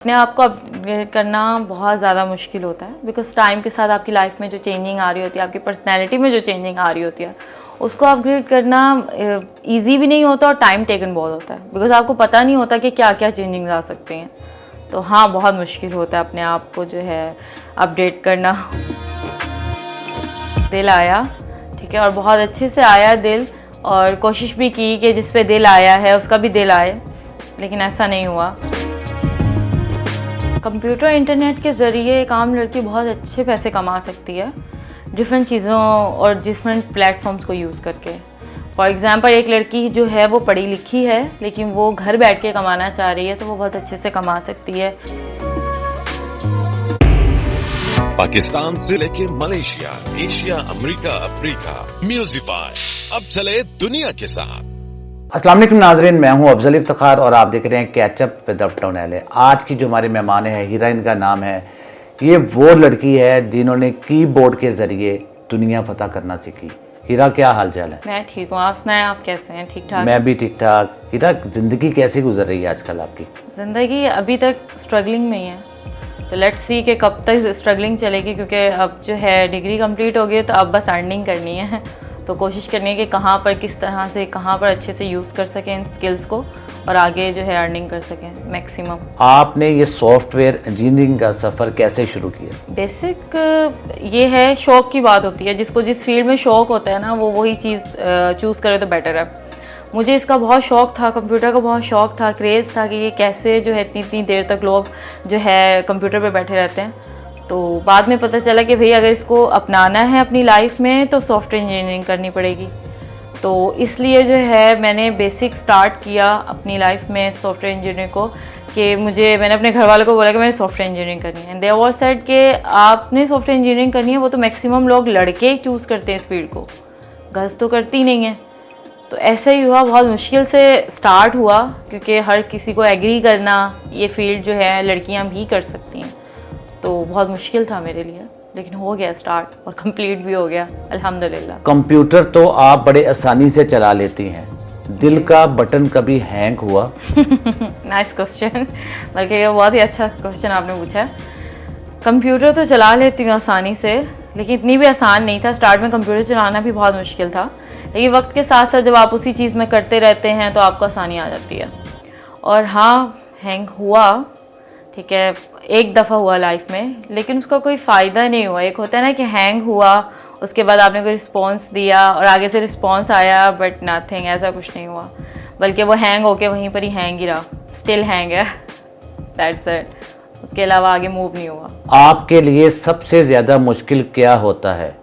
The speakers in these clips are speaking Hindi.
अपने आप को अपग्रेड करना बहुत ज़्यादा मुश्किल होता है बिकॉज टाइम के साथ आपकी लाइफ में जो चेंजिंग आ रही होती है, आपकी पर्सनैलिटी में जो चेंजिंग आ रही होती है, उसको अपग्रेड करना इजी भी नहीं होता और टाइम टेकन बहुत होता है बिकॉज आपको पता नहीं होता कि क्या क्या चेंजिंग आ सकती हैं। तो हाँ, बहुत मुश्किल होता है अपने आप को जो है अपडेट करना। दिल आया, ठीक है, और बहुत अच्छे से आया दिल, और कोशिश भी की कि जिस पे दिल आया है उसका भी दिल आए, लेकिन ऐसा नहीं हुआ। कंप्यूटर इंटरनेट के ज़रिए एक आम लड़की बहुत अच्छे पैसे कमा सकती है डिफरेंट चीज़ों और डिफरेंट प्लेटफॉर्म्स को यूज़ करके। फॉर एग्ज़ाम्पल, एक लड़की जो है वो पढ़ी लिखी है लेकिन वो घर बैठ के कमाना चाह रही है, तो वो बहुत अच्छे से कमा सकती है। पाकिस्तान से लेके मलेशिया, एशिया, अमेरिका, अफ्रीका, म्यूजिफाई अब चले दुनिया के साथ। अस्सलाम वालेकुम नाज़रीन, मैं हूं अफजल इफ्तिखार और आप देख रहे हैं कैचअप विद अपटाउन एले। आज की जो हमारी मेहमान है हीरा, इनका नाम है। ये वो लड़की है जिन्होंने कीबोर्ड के ज़रिए दुनिया फतह करना सीखी। हीरा, क्या हाल चाल है? मैं ठीक हूँ, आप सुनाएं, आप कैसे हैं? ठीक ठाक? मैं भी ठीक ठाक। हीरा, ज़िंदगी कैसी गुजर रही है आजकल आपकी? ज़िंदगी अभी तक स्ट्रगलिंग में ही है, तो लेट्स सी कि कब तक स्ट्रगलिंग चलेगी, क्योंकि अब जो है डिग्री कंप्लीट हो गई, तो अब बस अर्निंग करनी है। तो कोशिश करनी है कि कहाँ पर किस तरह से कहाँ पर अच्छे से यूज़ कर सकें इन स्किल्स को और आगे जो है अर्निंग कर सकें मैक्सिमम। आपने ये सॉफ्टवेयर इंजीनियरिंग का सफ़र कैसे शुरू किया? बेसिक ये है, शौक़ की बात होती है। जिसको जिस फील्ड में शौक़ होता है ना, वो वही चीज़ चूज़ करे तो बेटर है। मुझे इसका बहुत शौक़ था, कंप्यूटर का बहुत शौक़ था, क्रेज़ था कि ये कैसे जो है इतनी इतनी देर तक लोग जो है कंप्यूटर पे बैठे रहते हैं। तो बाद में पता चला कि भाई अगर इसको अपनाना है अपनी लाइफ में तो सॉफ्टवेयर इंजीनियरिंग करनी पड़ेगी। तो इसलिए जो है मैंने बेसिक स्टार्ट किया अपनी लाइफ में सॉफ्टवेयर इंजीनियरिंग को, कि मैंने अपने घर वालों को बोला कि मैंने सॉफ्टवेयर इंजीनियरिंग करनी है। एंड दे वाज सेड कि आपने सॉफ्टवेयर इंजीनियरिंग करनी है, वो तो मैक्सिमम लोग लड़के चूज़ करते हैं इस फील्ड को, गर्ल्स तो करती नहीं है। तो ऐसा ही हुआ, बहुत मुश्किल से स्टार्ट हुआ, क्योंकि हर किसी को एग्री करना ये फील्ड जो है लड़कियां भी कर सकती हैं, तो बहुत मुश्किल था मेरे लिए, लेकिन हो गया स्टार्ट और कंप्लीट भी हो गया अल्हम्दुलिल्लाह। कंप्यूटर तो आप बड़े आसानी से चला लेती हैं, दिल का बटन कभी हैंग हुआ? नाइस क्वेश्चन, बल्कि ये बहुत ही अच्छा क्वेश्चन आपने पूछा है। कंप्यूटर तो चला लेती हूँ आसानी से, लेकिन इतनी भी आसान नहीं था। स्टार्ट में कंप्यूटर चलाना भी बहुत मुश्किल था, लेकिन वक्त के साथ साथ जब आप उसी चीज़ में करते रहते हैं तो आपको आसानी आ जाती है। और हाँ, हैंग हुआ, ठीक है, एक दफ़ा हुआ लाइफ में, लेकिन उसका कोई फ़ायदा नहीं हुआ। एक होता है ना कि हैंग हुआ, उसके बाद आपने कोई रिस्पॉन्स दिया और आगे से रिस्पॉन्स आया, बट नथिंग, ऐसा कुछ नहीं हुआ, बल्कि वो हैंग होके वहीं पर ही हैंग ही रहा, स्टिल हैंग है, दैट्स इट। उसके अलावा आगे मूव नहीं हुआ। आपके लिए सबसे ज़्यादा मुश्किल क्या होता है,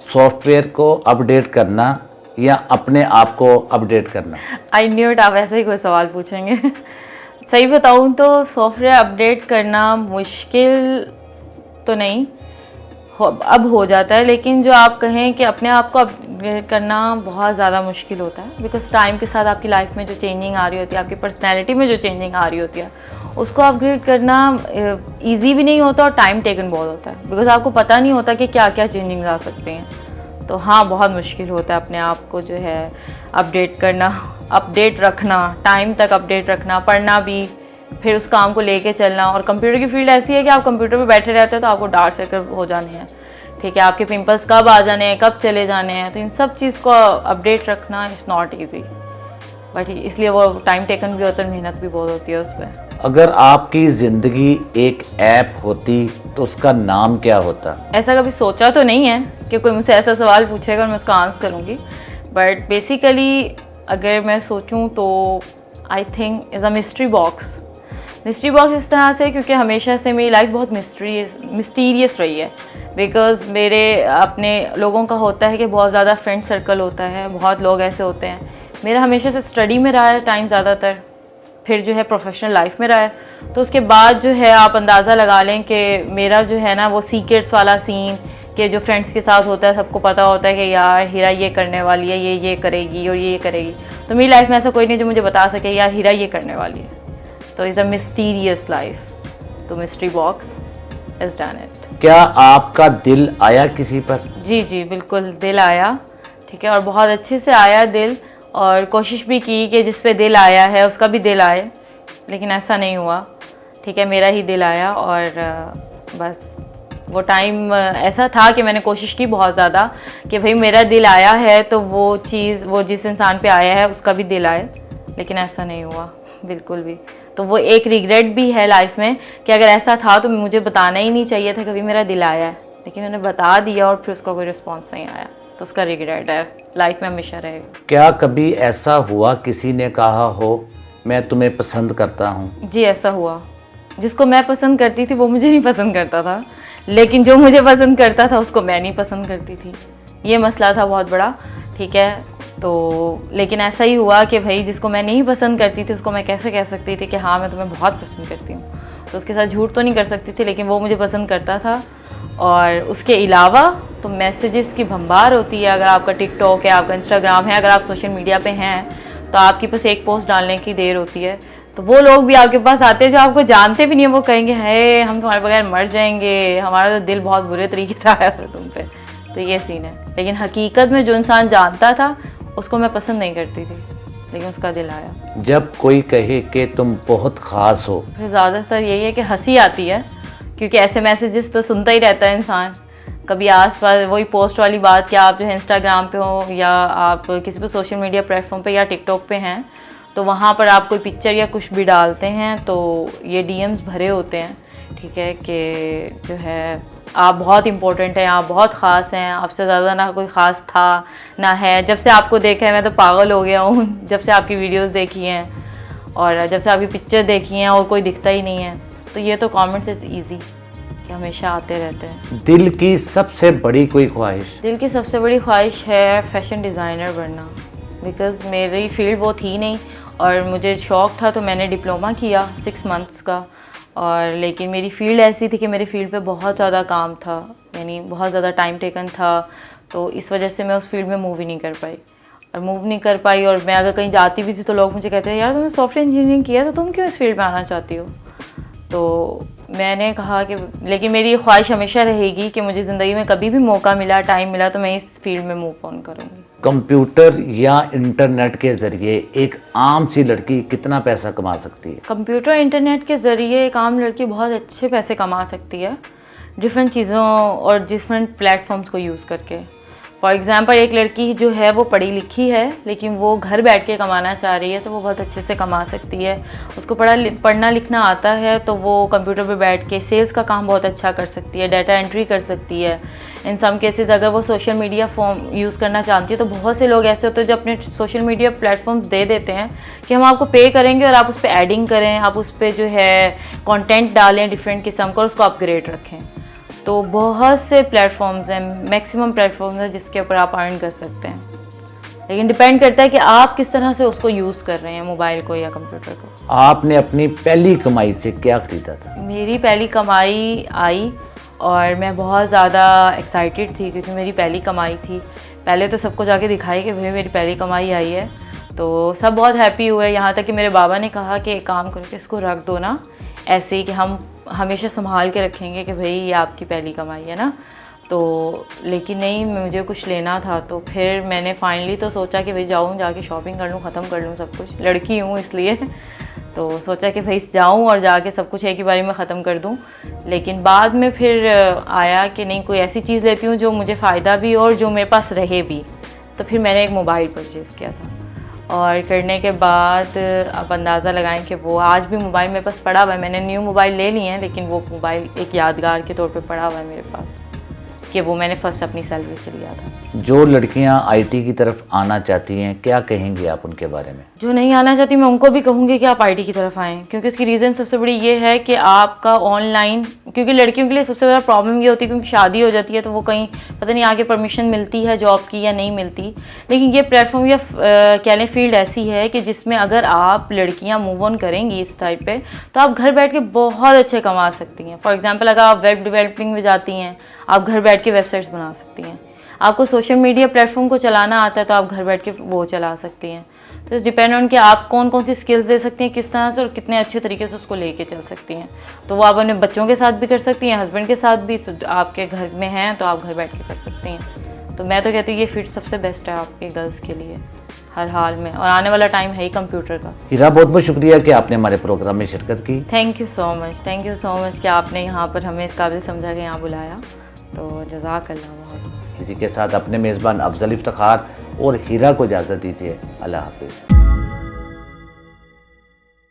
सॉफ्टवेयर को अपडेट करना या अपने आप को अपडेट करना? आई न्यू इट, आप ऐसे ही कोई सवाल पूछेंगे। सही बताऊँ तो सॉफ्टवेयर अपडेट करना मुश्किल तो नहीं अब हो जाता है, लेकिन जो आप कहें कि अपने आप को अपडेट करना बहुत ज़्यादा मुश्किल होता है बिकॉज टाइम के साथ आपकी लाइफ में जो चेंजिंग आ रही होती है, आपकी पर्सनैलिटी में जो चेंजिंग आ रही होती है, उसको अपग्रेड करना ईजी भी नहीं होता और टाइम टेकन बहुत होता है बिकॉज आपको पता नहीं होता कि क्या क्या चेंजिंग आ सकते हैं। तो हाँ, बहुत मुश्किल होता है अपने आप को जो है अपडेट करना, अपडेट रखना, टाइम तक अपडेट रखना, पढ़ना भी, फिर उस काम को लेके चलना। और कंप्यूटर की फील्ड ऐसी है कि आप कंप्यूटर पे बैठे रहते हैं तो आपको डार्क सर्कल हो जाने हैं, ठीक है, आपके पिंपल्स कब आ जाने हैं, कब चले जाने हैं, तो इन सब चीज़ को अपडेट रखना इज़ नॉट ईजी, बट इसलिए वो टाइम टेकन भी होता है, मेहनत भी बहुत होती है उस पर। अगर आपकी ज़िंदगी एक ऐप होती तो उसका नाम क्या होता? ऐसा कभी सोचा तो नहीं है कि कोई मुझसे ऐसा सवाल पूछेगा और मैं उसका आंसर करूँगी, बट बेसिकली अगर मैं सोचूं तो I think is a mystery box. Mystery box इस तरह से क्योंकि हमेशा से मेरी लाइफ बहुत मिस्टीरियस रही है, बिकॉज़ मेरे अपने लोगों का होता है कि बहुत ज़्यादा फ्रेंड सर्कल होता है, बहुत लोग ऐसे होते हैं। मेरा हमेशा से स्टडी में रहा है टाइम ज़्यादातर, फिर जो है प्रोफेशनल लाइफ में रहा है, तो उसके बाद जो है आप अंदाज़ा लगा लें कि मेरा जो है ना वो सीक्रेट्स वाला सीन कि जो फ्रेंड्स के साथ होता है, सबको पता होता है कि यार हीरा ये करने वाली है, ये करेगी और ये करेगी, तो मेरी लाइफ में ऐसा कोई नहीं जो मुझे बता सके यार हीरा ये करने वाली है। तो इज़ अ मिस्टीरियस लाइफ, तो mystery box is done it. क्या आपका दिल आया किसी पर? जी बिल्कुल, दिल आया, ठीक है, और बहुत अच्छे से आया दिल, और कोशिश भी की कि जिस पे दिल आया है उसका भी दिल आए, लेकिन ऐसा नहीं हुआ। ठीक है, मेरा ही दिल आया और बस वो टाइम ऐसा था कि मैंने कोशिश की बहुत ज़्यादा कि भाई मेरा दिल आया है तो वो चीज़, वो जिस इंसान पे आया है उसका भी दिल आए, लेकिन ऐसा नहीं हुआ बिल्कुल भी। तो वो एक रिग्रेट भी है लाइफ में कि अगर ऐसा था तो मुझे बताना ही नहीं चाहिए था कभी मेरा दिल आया है, लेकिन मैंने बता दिया और फिर उसका कोई रिस्पॉन्स नहीं आया, तो उसका रिग्रेट है, लाइफ में हमेशा रहेगा। क्या कभी ऐसा हुआ किसी ने कहा हो मैं तुम्हें पसंद करता हूँ? जी ऐसा हुआ। जिसको मैं पसंद करती थी वो मुझे नहीं पसंद करता था, लेकिन जो मुझे पसंद करता था उसको मैं नहीं पसंद करती थी। ये मसला था बहुत बड़ा, ठीक है। तो लेकिन ऐसा ही हुआ कि भाई जिसको मैं नहीं पसंद करती थी उसको मैं कैसे कह सकती थी कि हाँ मैं तुम्हें बहुत पसंद करती हूँ। तो उसके साथ झूठ तो नहीं कर सकती थी, लेकिन वो मुझे पसंद करता था। और उसके अलावा तो मैसेजेस की भंबार होती है। अगर आपका टिकटॉक है, आपका इंस्टाग्राम है, अगर आप सोशल मीडिया पे हैं तो आपकी बस एक पोस्ट डालने की देर होती है, तो वो लोग भी आपके पास आते हैं जो आपको जानते भी नहीं है। वो कहेंगे है हम तुम्हारे बगैर मर जाएंगे, हमारा तो दिल बहुत बुरे तरीके से आया है तुम पे। तो ये सीन है। लेकिन हकीकत में जो इंसान जानता था उसको मैं पसंद नहीं करती थी, लेकिन उसका दिल आया। जब कोई कहे कि तुम बहुत ख़ास हो, फिर ज़्यादातर यही है कि हंसी आती है, क्योंकि ऐसे मैसेजेस तो सुनता ही रहता है इंसान। कभी आस पास वही पोस्ट वाली बात कि आप जो है इंस्टाग्राम पे हो या आप किसी भी सोशल मीडिया प्लेटफॉर्म पे या टिकटॉक पे हैं, तो वहाँ पर आप कोई पिक्चर या कुछ भी डालते हैं तो ये डीएम्स भरे होते हैं, ठीक है, कि जो है आप बहुत इम्पोर्टेंट हैं, आप बहुत ख़ास हैं, आपसे ज़्यादा ना कोई ख़ास था ना है। जब से आपको देखा है मैं तो पागल हो गया हूँ, जब से आपकी वीडियोस देखी हैं और जब से आपकी पिक्चर देखी हैं और कोई दिखता ही नहीं है। तो ये तो कमेंट्स इज़ ईजी कि हमेशा आते रहते हैं। दिल की सबसे बड़ी कोई ख्वाहिश? दिल की सबसे बड़ी ख्वाहिश है फ़ैशन डिज़ाइनर बनना, बिकॉज़ मेरी फील्ड वो थी नहीं और मुझे शौक़ था, तो मैंने डिप्लोमा किया 6 मंथ्स का। और लेकिन मेरी फ़ील्ड ऐसी थी कि मेरी फ़ील्ड पे बहुत ज़्यादा काम था, यानी बहुत ज़्यादा टाइम टेकन था, तो इस वजह से मैं उस फील्ड में मूव ही नहीं कर पाई। और मूव नहीं कर पाई और मैं अगर कहीं जाती भी थी तो लोग मुझे कहते हैं यार तुमने सॉफ्टवेयर इंजीनियरिंग किया तो तुम क्यों इस फील्ड में आना चाहती हो। तो मैंने कहा कि लेकिन मेरी ये ख्वाहिश हमेशा रहेगी कि मुझे ज़िंदगी में कभी भी मौका मिला, टाइम मिला, तो मैं इस फील्ड में मूव ऑन करूँगी। कंप्यूटर या इंटरनेट के ज़रिए एक आम सी लड़की कितना पैसा कमा सकती है? कंप्यूटर इंटरनेट के ज़रिए एक आम लड़की बहुत अच्छे पैसे कमा सकती है, डिफरेंट चीज़ों और डिफरेंट प्लेटफॉर्म्स को यूज़ करके। फॉर एग्ज़ाम्पल एक लड़की जो है वो पढ़ी लिखी है लेकिन वो घर बैठ के कमाना चाह रही है, तो वो बहुत अच्छे से कमा सकती है। उसको पढ़ना लिखना आता है तो वो कंप्यूटर पे बैठ के सेल्स का काम बहुत अच्छा कर सकती है, डाटा एंट्री कर सकती है। इन सम केसेस अगर वो सोशल मीडिया फॉर्म यूज़ करना चाहती है तो बहुत से लोग ऐसे होते हैं जो अपने सोशल मीडिया प्लेटफॉर्म्स दे देते हैं कि हम आपको पे करेंगे और आप उस पर एडिंग करें, आप उस पर जो है कंटेंट डालें डिफरेंट किस्म का और उसको अपग्रेड रखें। तो बहुत से प्लेटफॉर्म्स हैं, मैक्सिमम प्लेटफॉर्म्स हैं जिसके ऊपर आप अर्न कर सकते हैं, लेकिन डिपेंड करता है कि आप किस तरह से उसको यूज़ कर रहे हैं, मोबाइल को या कंप्यूटर को। आपने अपनी पहली कमाई से क्या खरीदा था? मेरी पहली कमाई आई और मैं बहुत ज़्यादा एक्साइटेड थी क्योंकि मेरी पहली कमाई थी। पहले तो सबको जाके दिखाई कि भाई मेरी पहली कमाई आई है, तो सब बहुत हैप्पी हुए। यहाँ तक कि मेरे बाबा ने कहा कि एक काम करो कि इसको रख दो ना ऐसे ही, कि हम हमेशा संभाल के रखेंगे कि भाई ये आपकी पहली कमाई है ना। तो लेकिन नहीं, मुझे कुछ लेना था, तो फिर मैंने फाइनली तो सोचा कि भाई जाऊँ जाके शॉपिंग कर लूँ, ख़त्म कर लूँ सब कुछ, लड़की हूँ इसलिए। तो सोचा कि भाई जाऊँ और जाके सब कुछ एक ही बारी में ख़त्म कर दूँ। लेकिन बाद में फिर आया कि नहीं, कोई ऐसी चीज़ लेती हूँ जो मुझे फ़ायदा भी और जो मेरे पास रहे भी। तो फिर मैंने एक मोबाइल परचेज़ किया था और करने के बाद आप अंदाज़ा लगाएं कि वो आज भी मोबाइल मेरे पास पड़ा हुआ है। मैंने न्यू मोबाइल ले लिए हैं लेकिन वो मोबाइल एक यादगार के तौर पे पड़ा हुआ है मेरे पास, कि वो मैंने फ़र्स्ट अपनी सैलरी से लिया था। जो लड़कियां आईटी की तरफ आना चाहती हैं, क्या कहेंगे आप उनके बारे में? जो नहीं आना चाहती मैं उनको भी कहूँगी कि आप आईटी की तरफ आएँ, क्योंकि उसकी रीज़न सबसे बड़ी ये है कि आपका ऑनलाइन, क्योंकि लड़कियों के लिए सबसे बड़ा प्रॉब्लम ये होती है क्योंकि शादी हो जाती है तो वो कहीं पता नहीं आगे परमिशन मिलती है जॉब की या नहीं मिलती। लेकिन ये प्लेटफॉर्म या क्या लें फील्ड ऐसी है कि जिसमें अगर आप लड़कियाँ मूव ऑन करेंगी इस टाइप पे तो आप घर बैठ के बहुत अच्छे कमा सकती हैं। फॉर एग्जाम्पल अगर आप वेब डेवलपिंग में जाती हैं, आप घर बैठ के वेबसाइट्स बना सकती हैं। आपको सोशल मीडिया प्लेटफॉर्म को चलाना आता है तो आप घर बैठ के वो चला सकती हैं। तो इस डिपेंड ऑन कि आप कौन कौन सी स्किल्स दे सकती हैं, किस तरह से और कितने अच्छे तरीके से उसको लेके चल सकती हैं। तो वो आप अपने बच्चों के साथ भी कर सकती हैं, हस्बैंड के साथ भी, आपके घर में हैं तो आप घर बैठ के कर सकती हैं। तो मैं तो कहती हूँ ये फील्ड सबसे बेस्ट है आपके गर्ल्स के लिए। हर हाल में, और आने वाला टाइम है ही कंप्यूटर का। हीरा, बहुत बहुत शुक्रिया कि आपने हमारे प्रोग्राम में शिरकत की। थैंक यू सो मच कि आपने यहाँ पर हमें इस काबिल समझा के यहाँ बुलाया, तो जज़ाकल्लाह बहुत। इसी के साथ अपने मेज़बान अफजल इफ्तिखार और हीरा को इजाज़त दीजिए। अल्लाह हाफिज़।